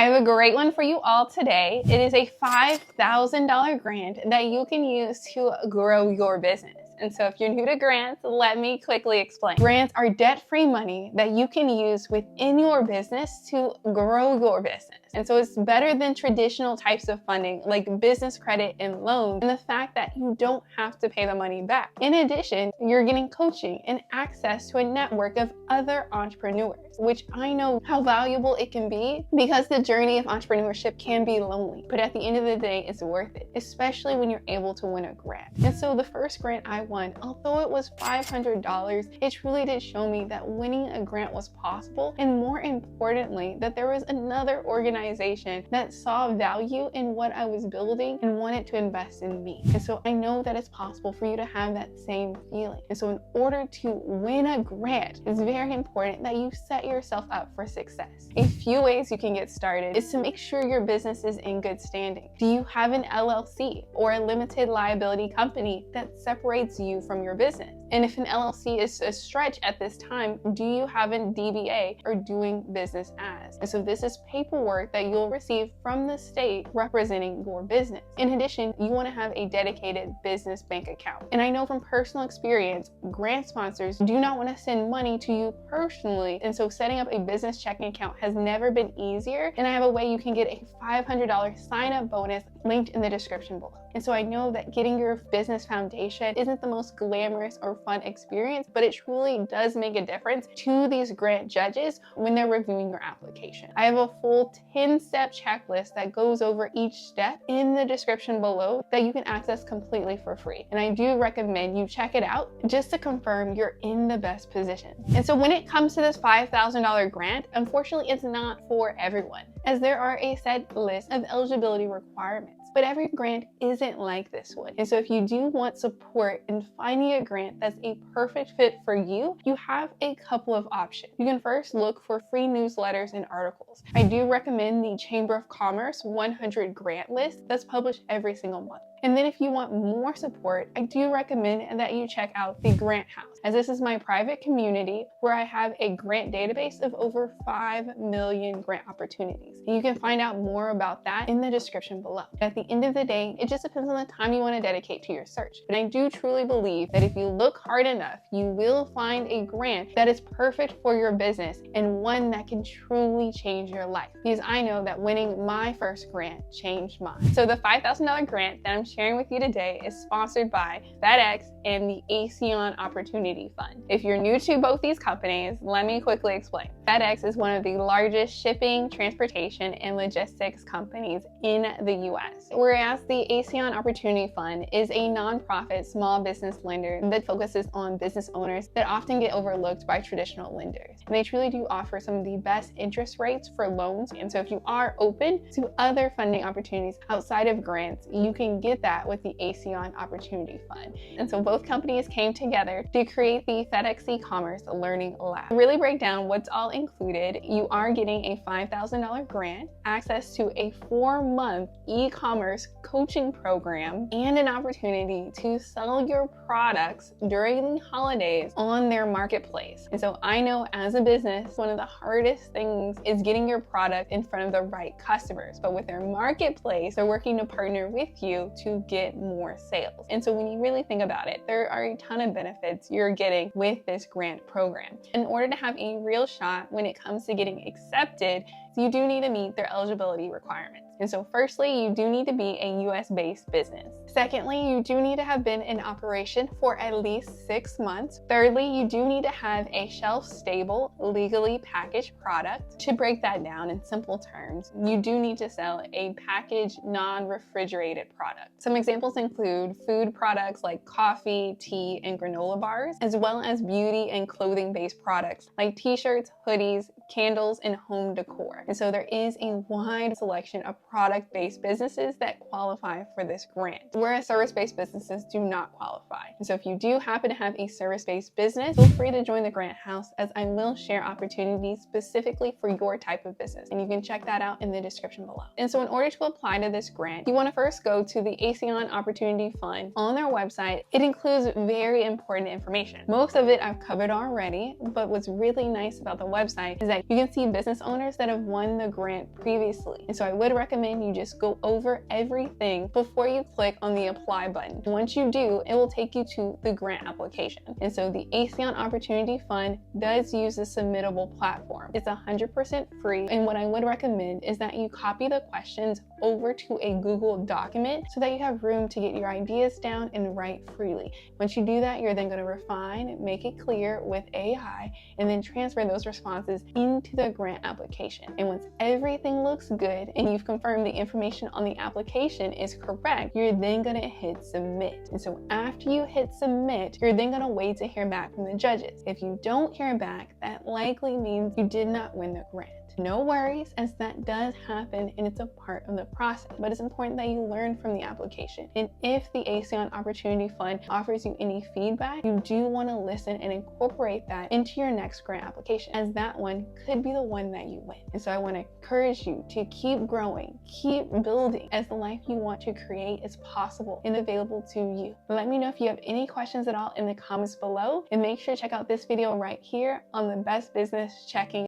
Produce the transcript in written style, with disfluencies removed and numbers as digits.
I have a great one for you all today. It is a $5,000 grant that you can use to grow your business. And so if you're new to grants, let me quickly explain. Grants are debt-free money that you can use within your business to grow your business. And so it's better than traditional types of funding like business credit and loans, and the fact that you don't have to pay the money back. In addition, you're getting coaching and access to a network of other entrepreneurs, which I know how valuable it can be because the journey of entrepreneurship can be lonely. But at the end of the day, it's worth it, especially when you're able to win a grant. And so the first grant I won, although it was $500, it truly did show me that winning a grant was possible, and more importantly, that there was another organization that saw value in what I was building and wanted to invest in me. And so I know that it's possible for you to have that same feeling. And so in order to win a grant, it's very important that you set yourself up for success. A few ways you can get started is to make sure your business is in good standing. Do you have an LLC or a limited liability company that separates you from your business? And if an LLC is a stretch at this time, do you have a DBA or doing business as? And so this is paperwork that you'll receive from the state representing your business. In addition, you want to have a dedicated business bank account. And I know from personal experience, grant sponsors do not want to send money to you personally. And so setting up a business checking account has never been easier. And I have a way you can get a $500 sign-up bonus linked in the description below. And so I know that getting your business foundation isn't the most glamorous or fun experience, but it truly does make a difference to these grant judges when they're reviewing your application. I have a full 10-step checklist that goes over each step in the description below that you can access completely for free. And I do recommend you check it out just to confirm you're in the best position. And so when it comes to this $5,000 grant, unfortunately, it's not for everyone, as there are a set list of eligibility requirements. But every grant isn't like this one. And so if you do want support in finding a grant that's a perfect fit for you, you have a couple of options. You can first look for free newsletters and articles. I do recommend the Chamber of Commerce 100 grant list that's published every single month. And then if you want more support, I do recommend that you check out the Grant House, as this is my private community where I have a grant database of over 5 million grant opportunities. And you can find out more about that in the description below. At the end of the day, it just depends on the time you want to dedicate to your search. But I do truly believe that if you look hard enough, you will find a grant that is perfect for your business and one that can truly change your life. Because I know that winning my first grant changed mine. So the $5,000 grant that I'm sharing with you today is sponsored by FedEx and the ASEAN Opportunity Fund. If you're new to both these companies, let me quickly explain. FedEx is one of the largest shipping, transportation, and logistics companies in the US, whereas the ASEAN Opportunity Fund is a nonprofit small business lender that focuses on business owners that often get overlooked by traditional lenders. And they truly do offer some of the best interest rates for loans. And so if you are open to other funding opportunities outside of grants, you can get that with the ASEAN Opportunity Fund. And so both companies came together to create the FedEx e-commerce learning lab. To really break down what's all included, you are getting a $5,000 grant, access to a 4-month e-commerce coaching program, and an opportunity to sell your products during the holidays on their marketplace. And so I know as a business, one of the hardest things is getting your product in front of the right customers. But with their marketplace, they're working to partner with you to get more sales. And so when you really think about it, there are a ton of benefits you're getting with this grant program. In order to have a real shot when it comes to getting accepted, you do need to meet their eligibility requirements. And so firstly, you do need to be a US-based business. Secondly, you do need to have been in operation for at least 6 months. Thirdly, you do need to have a shelf-stable, legally packaged product. To break that down in simple terms, you do need to sell a packaged, non-refrigerated product. Some examples include food products like coffee, tea, and granola bars, as well as beauty and clothing-based products like t-shirts, hoodies, candles, and home decor. And so there is a wide selection of product-based businesses that qualify for this grant, whereas service-based businesses do not qualify. And so if you do happen to have a service-based business, feel free to join the Grant House, as I will share opportunities specifically for your type of business. And you can check that out in the description below. And so in order to apply to this grant, you want to first go to the ASEAN Opportunity Fund on their website. It includes very important information. Most of it I've covered already, but what's really nice about the website is that you can see business owners that have won the grant previously. And so I would recommend you just go over everything before you click on the apply button. Once you do, it will take you to the grant application. And so the ASEAN Opportunity Fund does use a submittable platform. It's 100% free. And what I would recommend is that you copy the questions over to a Google document so that you have room to get your ideas down and write freely. Once you do that, you're then going to refine, make it clear with AI, and then transfer those responses into the grant application. And once everything looks good and you've confirmed the information on the application is correct, you're then going to hit submit. And so after you hit submit, you're then going to wait to hear back from the judges. If you don't hear back, that likely means you did not win the grant. No worries, as that does happen and it's a part of the process, but it's important that you learn from the application. And if the ASEAN Opportunity Fund offers you any feedback, you do want to listen and incorporate that into your next grant application, as that one could be the one that you win. And so I want to encourage you to keep growing, keep building, as the life you want to create is possible and available to you. Let me know if you have any questions at all in the comments below, and make sure to check out this video right here on the Best Business Checking